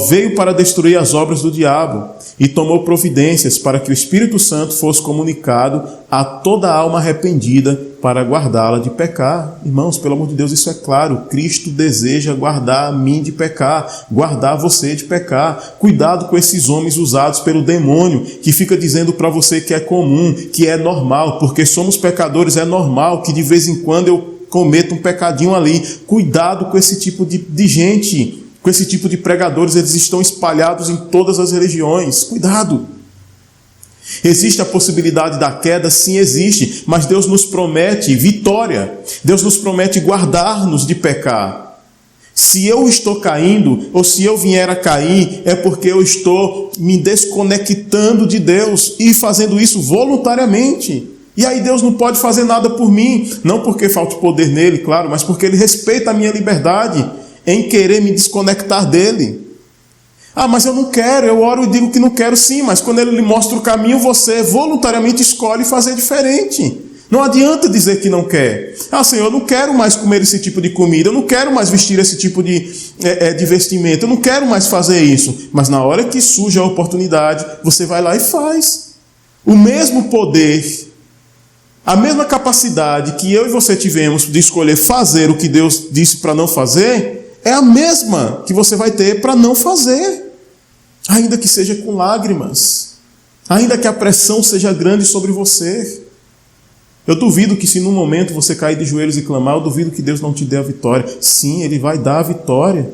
Speaker 1: Veio para destruir as obras do diabo e tomou providências para que o Espírito Santo fosse comunicado a toda alma arrependida para guardá-la de pecar. Irmãos, pelo amor de Deus, isso é claro. Cristo deseja guardar a mim de pecar, guardar você de pecar. Cuidado com esses homens usados pelo demônio, que fica dizendo para você que é comum, que é normal, porque somos pecadores, é normal que de vez em quando eu cometa um pecadinho ali. Cuidado com esse tipo de gente. Com esse tipo de pregadores, eles estão espalhados em todas as religiões. Cuidado! Existe a possibilidade da queda? Sim, existe. Mas Deus nos promete vitória. Deus nos promete guardar-nos de pecar. Se eu estou caindo, ou se eu vier a cair, é porque eu estou me desconectando de Deus e fazendo isso voluntariamente. E aí Deus não pode fazer nada por mim. Não porque falta poder nele, claro, mas porque Ele respeita a minha liberdade em querer me desconectar dele. Mas eu não quero, eu oro e digo que não quero sim, mas quando ele lhe mostra o caminho, você voluntariamente escolhe fazer diferente. Não adianta dizer que não quer. Senhor, eu não quero mais comer esse tipo de comida, eu não quero mais vestir esse tipo de vestimenta, eu não quero mais fazer isso. Mas na hora que surge a oportunidade, você vai lá e faz. O mesmo poder, a mesma capacidade que eu e você tivemos de escolher fazer o que Deus disse para não fazer, é a mesma que você vai ter para não fazer, ainda que seja com lágrimas, ainda que a pressão seja grande sobre você. Eu duvido que se num momento você cair de joelhos e clamar, eu duvido que Deus não te dê a vitória. Sim, Ele vai dar a vitória.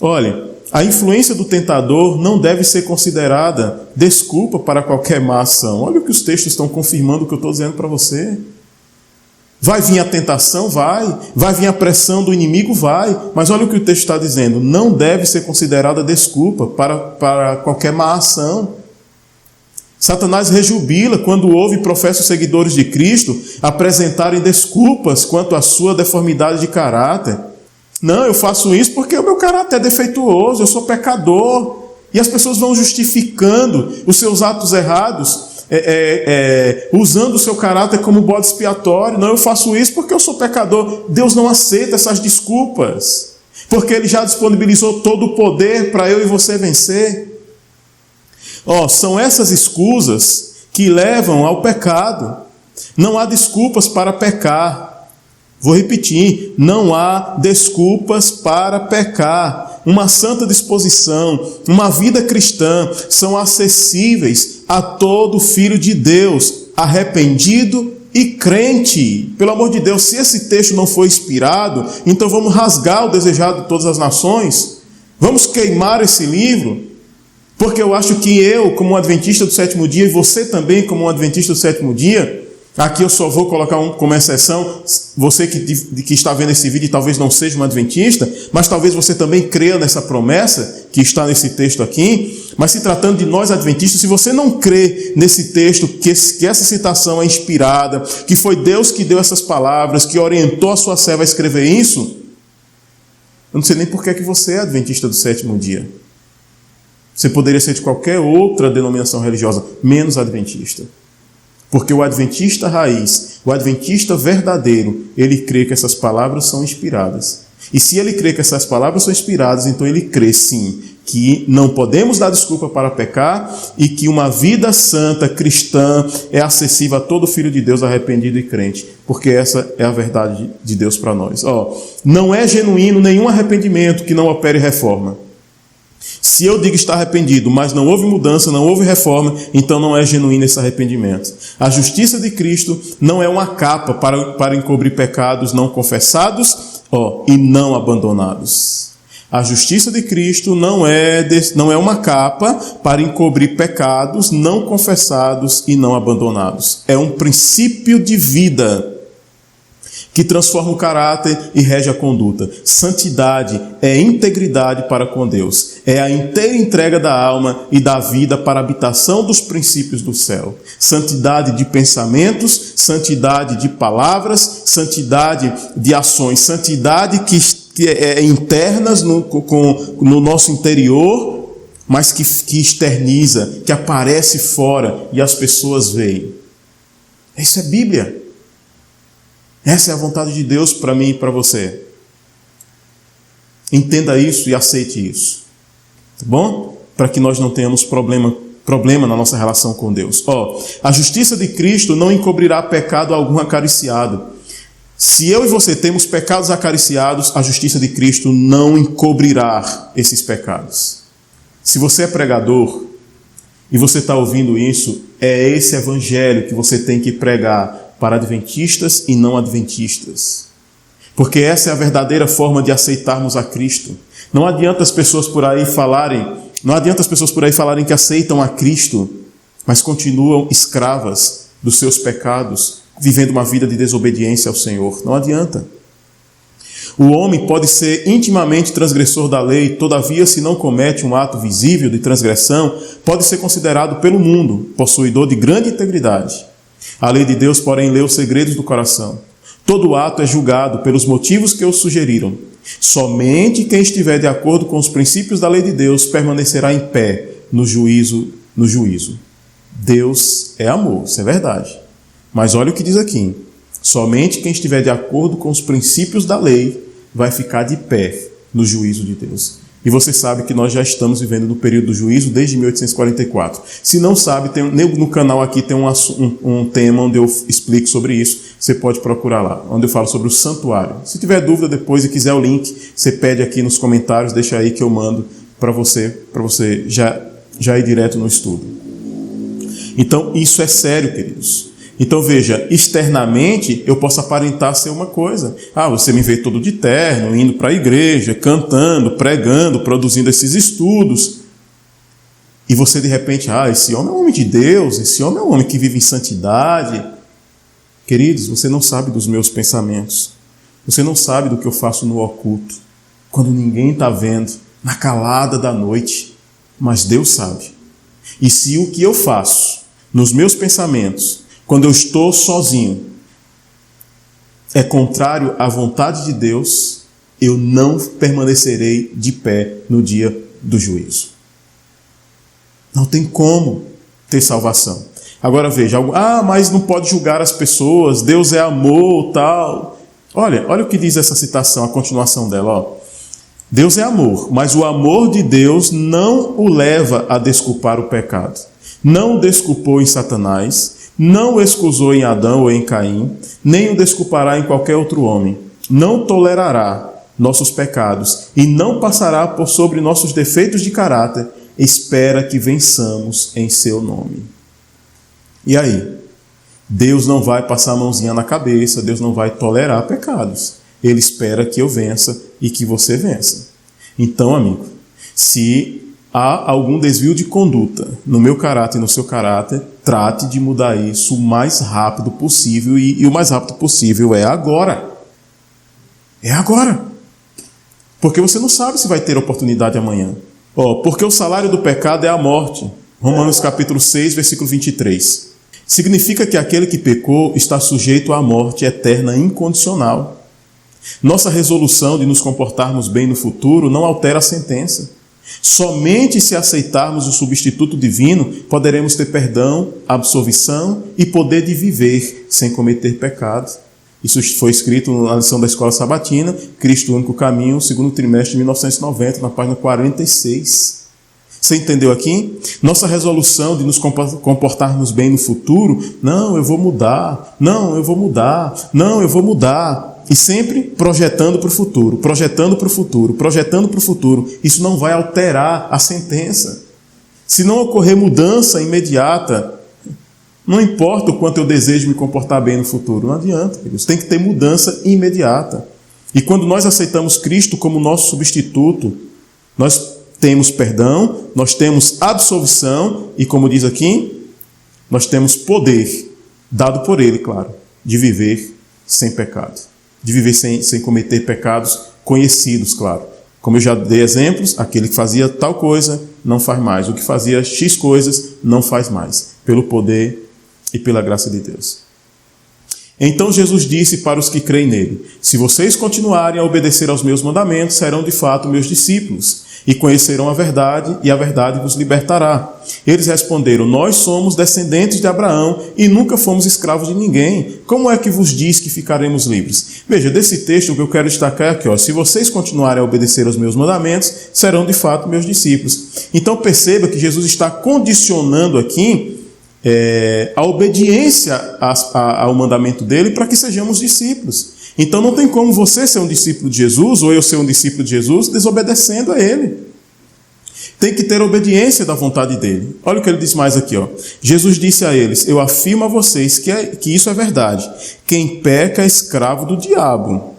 Speaker 1: Olha, a influência do tentador não deve ser considerada desculpa para qualquer má ação. Olha o que os textos estão confirmando o que eu estou dizendo para você. Vai vir a tentação? Vai vir a pressão do inimigo? Vai. Mas olha o que o texto está dizendo. Não deve ser considerada desculpa para qualquer má ação. Satanás rejubila quando ouve professos seguidores de Cristo apresentarem desculpas quanto à sua deformidade de caráter. Não, eu faço isso porque o meu caráter é defeituoso, eu sou pecador. E as pessoas vão justificando os seus atos errados, usando o seu caráter como bode expiatório. Não, eu faço isso porque eu sou pecador. Deus não aceita essas desculpas, porque Ele já disponibilizou todo o poder para eu e você vencer. São essas escusas que levam ao pecado. Não há desculpas para pecar. Vou repetir, não há desculpas para pecar. Uma santa disposição, uma vida cristã são acessíveis a todo filho de Deus, arrependido e crente. Pelo amor de Deus, se esse texto não foi inspirado, então vamos rasgar o desejado de todas as nações, vamos queimar esse livro, porque eu acho que eu, como um adventista do sétimo dia, e você também, como um adventista do sétimo dia, Aqui eu só vou colocar como exceção, você que está vendo esse vídeo e talvez não seja um adventista, mas talvez você também creia nessa promessa que está nesse texto aqui. Mas se tratando de nós adventistas, se você não crê nesse texto, que essa citação é inspirada, que foi Deus que deu essas palavras, que orientou a sua serva a escrever isso, eu não sei nem por que você é adventista do sétimo dia. Você poderia ser de qualquer outra denominação religiosa, menos adventista. Porque o adventista raiz, o adventista verdadeiro, ele crê que essas palavras são inspiradas. E se ele crê que essas palavras são inspiradas, então ele crê sim, que não podemos dar desculpa para pecar e que uma vida santa, cristã, é acessível a todo filho de Deus arrependido e crente. Porque essa é a verdade de Deus para nós. Não é genuíno nenhum arrependimento que não opere reforma. Se eu digo estar arrependido, mas não houve mudança, não houve reforma, então não é genuíno esse arrependimento. A justiça de Cristo não é uma capa para encobrir pecados não confessados e não abandonados. A justiça de Cristo não é uma capa para encobrir pecados não confessados e não abandonados. É um princípio de vida que transforma o caráter e rege a conduta. Santidade é integridade para com Deus. É a inteira entrega da alma e da vida para a habitação dos princípios do céu. Santidade de pensamentos, santidade de palavras, santidade de ações, santidade que é internas no nosso interior, mas que externiza, que aparece fora e as pessoas veem. Isso é Bíblia. Essa é a vontade de Deus para mim e para você. Entenda isso e aceite isso. Tá bom? Para que nós não tenhamos problema na nossa relação com Deus. A justiça de Cristo não encobrirá pecado algum acariciado. Se eu e você temos pecados acariciados, a justiça de Cristo não encobrirá esses pecados. Se você é pregador e você está ouvindo isso, é esse evangelho que você tem que pregar para adventistas e não adventistas. Porque essa é a verdadeira forma de aceitarmos a Cristo. Não adianta as pessoas por aí falarem que aceitam a Cristo, mas continuam escravas dos seus pecados, vivendo uma vida de desobediência ao Senhor. Não adianta. O homem pode ser intimamente transgressor da lei, todavia, se não comete um ato visível de transgressão, pode ser considerado pelo mundo possuidor de grande integridade. A lei de Deus, porém, lê os segredos do coração. Todo ato é julgado pelos motivos que o sugeriram. Somente quem estiver de acordo com os princípios da lei de Deus permanecerá em pé no juízo. Deus é amor, isso é verdade. Mas olha o que diz aqui. Somente quem estiver de acordo com os princípios da lei vai ficar de pé no juízo de Deus. E você sabe que nós já estamos vivendo no período do juízo desde 1844. Se não sabe, no canal aqui tem um tema onde eu explico sobre isso. Você pode procurar lá, onde eu falo sobre o santuário. Se tiver dúvida depois e quiser o link, você pede aqui nos comentários, deixa aí que eu mando para você já ir direto no estudo. Então, isso é sério, queridos. Então veja, externamente eu posso aparentar ser uma coisa. Você me vê todo de terno, indo para a igreja, cantando, pregando, produzindo esses estudos. E você de repente, esse homem é um homem de Deus, esse homem é um homem que vive em santidade. Queridos, você não sabe dos meus pensamentos. Você não sabe do que eu faço no oculto, quando ninguém está vendo, na calada da noite. Mas Deus sabe. E se o que eu faço nos meus pensamentos, quando eu estou sozinho, é contrário à vontade de Deus, eu não permanecerei de pé no dia do juízo. Não tem como ter salvação. Agora veja, mas não pode julgar as pessoas, Deus é amor, tal. Olha o que diz essa citação, a continuação dela. Deus é amor, mas o amor de Deus não o leva a desculpar o pecado. Não o desculpou em Satanás, não o excusou em Adão ou em Caim, nem o desculpará em qualquer outro homem. Não tolerará nossos pecados e não passará por sobre nossos defeitos de caráter. Espera que vençamos em seu nome. E aí? Deus não vai passar a mãozinha na cabeça, Deus não vai tolerar pecados. Ele espera que eu vença e que você vença. Então, amigo, se há algum desvio de conduta no meu caráter e no seu caráter, trate de mudar isso o mais rápido possível, e o mais rápido possível é agora. É agora. Porque você não sabe se vai ter oportunidade amanhã. Porque o salário do pecado é a morte. Romanos capítulo 6, versículo 23. Significa que aquele que pecou está sujeito à morte eterna incondicional. Nossa resolução de nos comportarmos bem no futuro não altera a sentença. Somente se aceitarmos o substituto divino, poderemos ter perdão, absolvição e poder de viver sem cometer pecado. Isso foi escrito na lição da Escola Sabatina, Cristo, o único caminho, segundo trimestre de 1990, na página 46. Você entendeu aqui? Nossa resolução de nos comportarmos bem no futuro, não, eu vou mudar, não, eu vou mudar, não, eu vou mudar. E sempre projetando para o futuro, projetando para o futuro, projetando para o futuro. Isso não vai alterar a sentença. Se não ocorrer mudança imediata, não importa o quanto eu desejo me comportar bem no futuro, não adianta. Queridos. Tem que ter mudança imediata. E quando nós aceitamos Cristo como nosso substituto, nós temos perdão, nós temos absolvição e, como diz aqui, nós temos poder, dado por Ele, claro, de viver sem pecado. De viver sem cometer pecados conhecidos, claro. Como eu já dei exemplos, aquele que fazia tal coisa não faz mais. O que fazia X coisas não faz mais. Pelo poder e pela graça de Deus. Então Jesus disse para os que creem nele: se vocês continuarem a obedecer aos meus mandamentos, serão de fato meus discípulos, e conhecerão a verdade, e a verdade vos libertará. Eles responderam: nós somos descendentes de Abraão e nunca fomos escravos de ninguém. Como é que vos diz que ficaremos livres? Veja, desse texto o que eu quero destacar é aqui, se vocês continuarem a obedecer aos meus mandamentos, serão de fato meus discípulos. Então perceba que Jesus está condicionando aqui a obediência ao mandamento dele para que sejamos discípulos. Então não tem como você ser um discípulo de Jesus, ou eu ser um discípulo de Jesus, desobedecendo a ele. Tem que ter obediência da vontade dele. Olha o que ele diz mais aqui. Jesus disse a eles: eu afirmo a vocês que isso é verdade. Quem peca é escravo do diabo.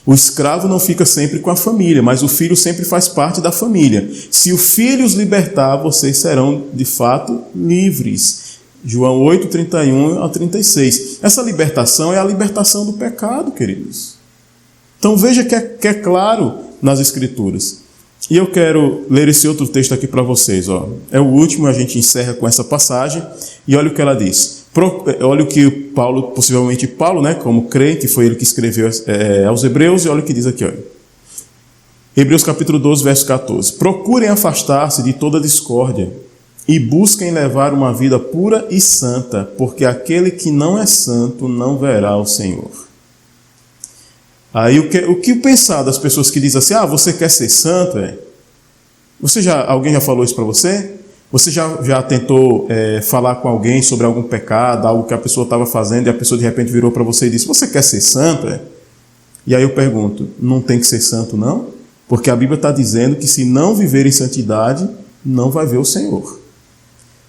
Speaker 1: O escravo não fica sempre com a família, mas o filho sempre faz parte da família. Se o filho os libertar, vocês serão de fato livres. João 8, 31 a 36. Essa libertação é a libertação do pecado, queridos. Então veja que é claro nas Escrituras. E eu quero ler esse outro texto aqui para vocês. É o último, a gente encerra com essa passagem. E olha o que ela diz. Olha o que Paulo, possivelmente Paulo, como crente, foi ele que escreveu aos Hebreus, e olha o que diz aqui. Hebreus capítulo 12, verso 14. Procurem afastar-se de toda discórdia e busquem levar uma vida pura e santa, porque aquele que não é santo não verá o Senhor. Aí o que pensar das pessoas que dizem assim: você quer ser santo? Alguém já falou isso para você? Você já tentou falar com alguém sobre algum pecado, algo que a pessoa estava fazendo, e a pessoa de repente virou para você e disse: você quer ser santo? E aí eu pergunto: não tem que ser santo não? Porque a Bíblia está dizendo que se não viver em santidade, não vai ver o Senhor.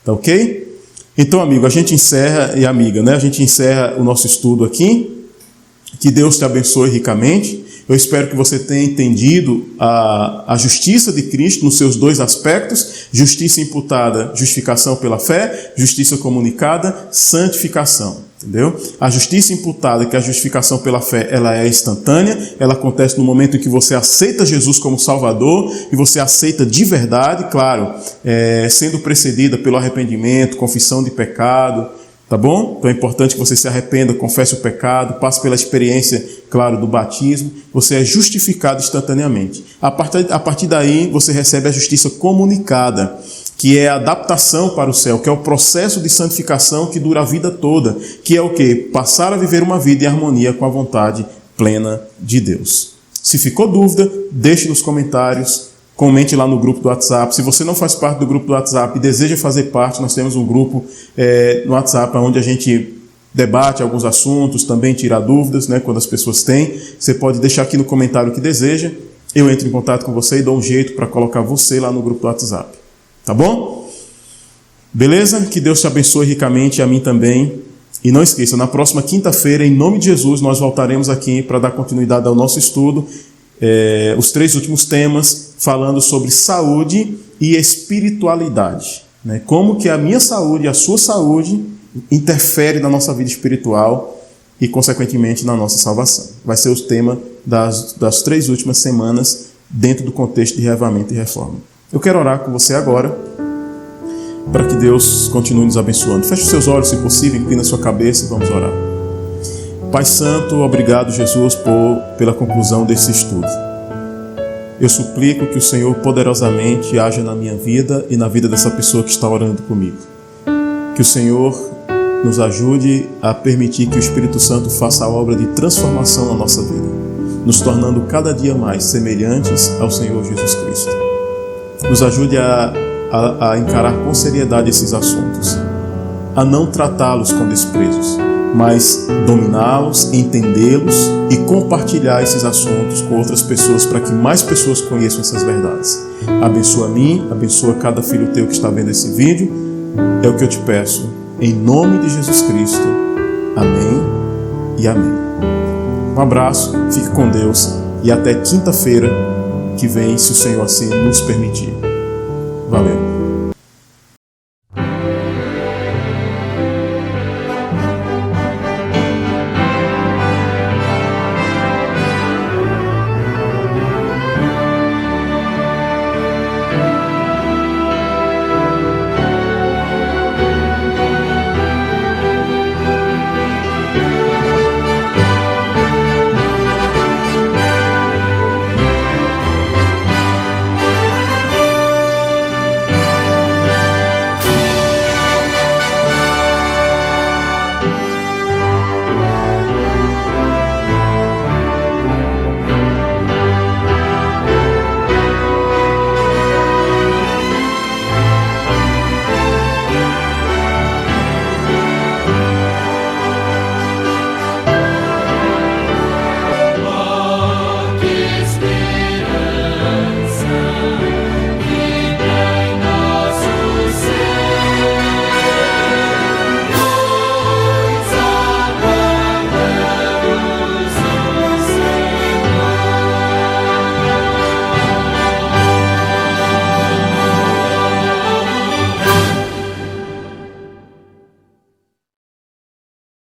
Speaker 1: Tá ok? Então, amigo, a gente encerra, e amiga, a gente encerra o nosso estudo aqui. Que Deus te abençoe ricamente. Eu espero que você tenha entendido a justiça de Cristo nos seus dois aspectos: justiça imputada, justificação pela fé; justiça comunicada, santificação. Entendeu? A justiça imputada, que é a justificação pela fé, ela é instantânea, ela acontece no momento em que você aceita Jesus como Salvador, e você aceita de verdade, claro, sendo precedida pelo arrependimento, confissão de pecado. Tá bom? Então é importante que você se arrependa, confesse o pecado, passe pela experiência, claro, do batismo. Você é justificado instantaneamente. A partir daí, você recebe a justiça comunicada, que é a adaptação para o céu, que é o processo de santificação que dura a vida toda, que é o quê? Passar a viver uma vida em harmonia com a vontade plena de Deus. Se ficou dúvida, deixe nos comentários. Comente lá no grupo do WhatsApp. Se você não faz parte do grupo do WhatsApp e deseja fazer parte, nós temos um grupo no WhatsApp onde a gente debate alguns assuntos, também tira dúvidas, quando as pessoas têm. Você pode deixar aqui no comentário o que deseja. Eu entro em contato com você e dou um jeito para colocar você lá no grupo do WhatsApp. Tá bom? Beleza? Que Deus te abençoe ricamente e a mim também. E não esqueça, na próxima quinta-feira, em nome de Jesus, nós voltaremos aqui para dar continuidade ao nosso estudo. Os 3 últimos temas falando sobre saúde e espiritualidade. né? Como que a minha saúde e a sua saúde interfere na nossa vida espiritual e, consequentemente, na nossa salvação. Vai ser o tema das 3 últimas semanas dentro do contexto de reavivamento e reforma. Eu quero orar com você agora para que Deus continue nos abençoando. Feche os seus olhos, se possível, inclina a sua cabeça e vamos orar. Pai Santo, obrigado, Jesus, pela conclusão desse estudo. Eu suplico que o Senhor poderosamente haja na minha vida e na vida dessa pessoa que está orando comigo. Que o Senhor nos ajude a permitir que o Espírito Santo faça a obra de transformação na nossa vida, nos tornando cada dia mais semelhantes ao Senhor Jesus Cristo. Nos ajude a encarar com seriedade esses assuntos, a não tratá-los com desprezos, mas dominá-los, entendê-los e compartilhar esses assuntos com outras pessoas para que mais pessoas conheçam essas verdades. Abençoa a mim, abençoa cada filho teu que está vendo esse vídeo. É o que eu te peço, em nome de Jesus Cristo. Amém e amém. Um abraço, fique com Deus e até quinta-feira que vem, se o Senhor assim nos permitir. Valeu.